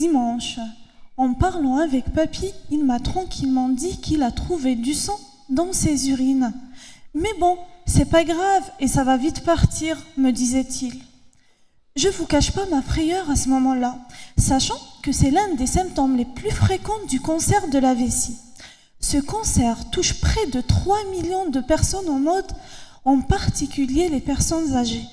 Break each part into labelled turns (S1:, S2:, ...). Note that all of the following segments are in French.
S1: Dimanche, en parlant avec papy, il m'a tranquillement dit qu'il a trouvé du sang dans ses urines. Mais bon, c'est pas grave et ça va vite partir, me disait-il. Je vous cache pas ma frayeur à ce moment-là, sachant que c'est l'un des symptômes les plus fréquents du cancer de la vessie. Ce cancer touche près de 3 millions de personnes au monde, en particulier les personnes âgées.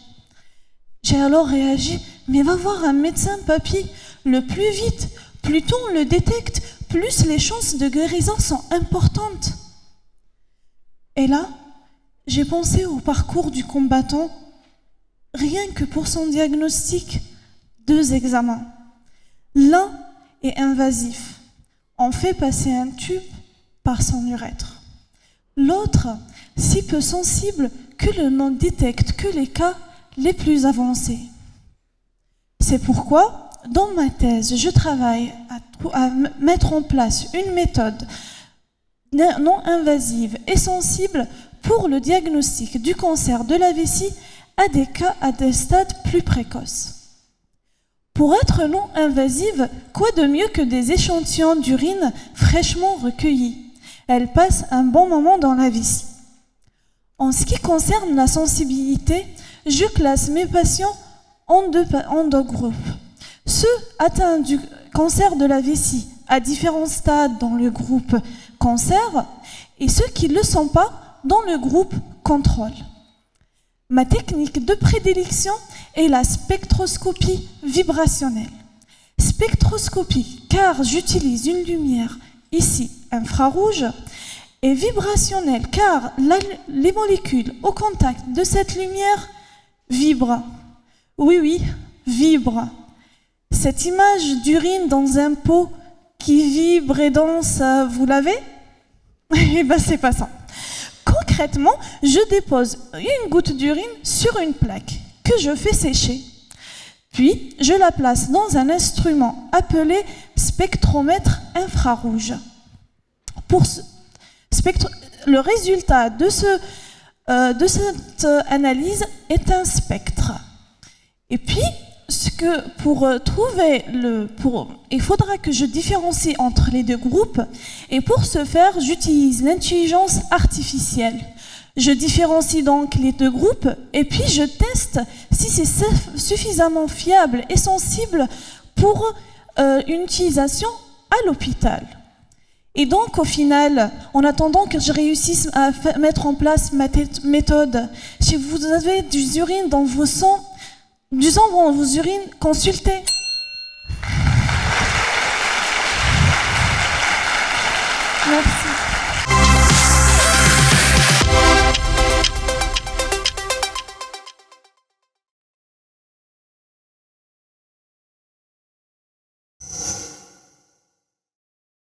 S1: J'ai alors réagi, mais va voir un médecin, papy. Le plus vite, plus tôt on le détecte, plus les chances de guérison sont importantes. Et là, j'ai pensé au parcours du combattant. Rien que pour son diagnostic, 2 examens. L'un est invasif. On fait passer un tube par son urètre. L'autre, si peu sensible que l'on ne détecte que les cas les plus avancés. C'est pourquoi, dans ma thèse, je travaille à mettre en place une méthode non invasive et sensible pour le diagnostic du cancer de la vessie à des cas à des stades plus précoces. Pour être non invasive, quoi de mieux que des échantillons d'urine fraîchement recueillis? Elle passe un bon moment dans la vessie. En ce qui concerne la sensibilité, je classe mes patients en deux groupes. Ceux atteints du cancer de la vessie à différents stades dans le groupe cancer et ceux qui ne le sont pas dans le groupe contrôle. Ma technique de prédilection est la spectroscopie vibrationnelle. Spectroscopie, car j'utilise une lumière, ici infrarouge, et vibrationnelle, car les molécules au contact de cette lumière vibrent. Oui, vibrent. Cette image d'urine dans un pot qui vibre et danse, vous l'avez? Eh bien, c'est pas ça. Concrètement, je dépose une goutte d'urine sur une plaque que je fais sécher. Puis, je la place dans un instrument appelé spectromètre infrarouge. Le résultat de cette analyse est un spectre. Et puis, il faudra que je différencie entre les 2 groupes, et pour ce faire, j'utilise l'intelligence artificielle. Je différencie donc les 2 groupes, et puis je teste si c'est suffisamment fiable et sensible pour une utilisation à l'hôpital. Et donc, au final, en attendant que je réussisse à mettre en place ma méthode, si vous avez du urine dans vos sangs, du sang dans vos urines, consultez. Merci.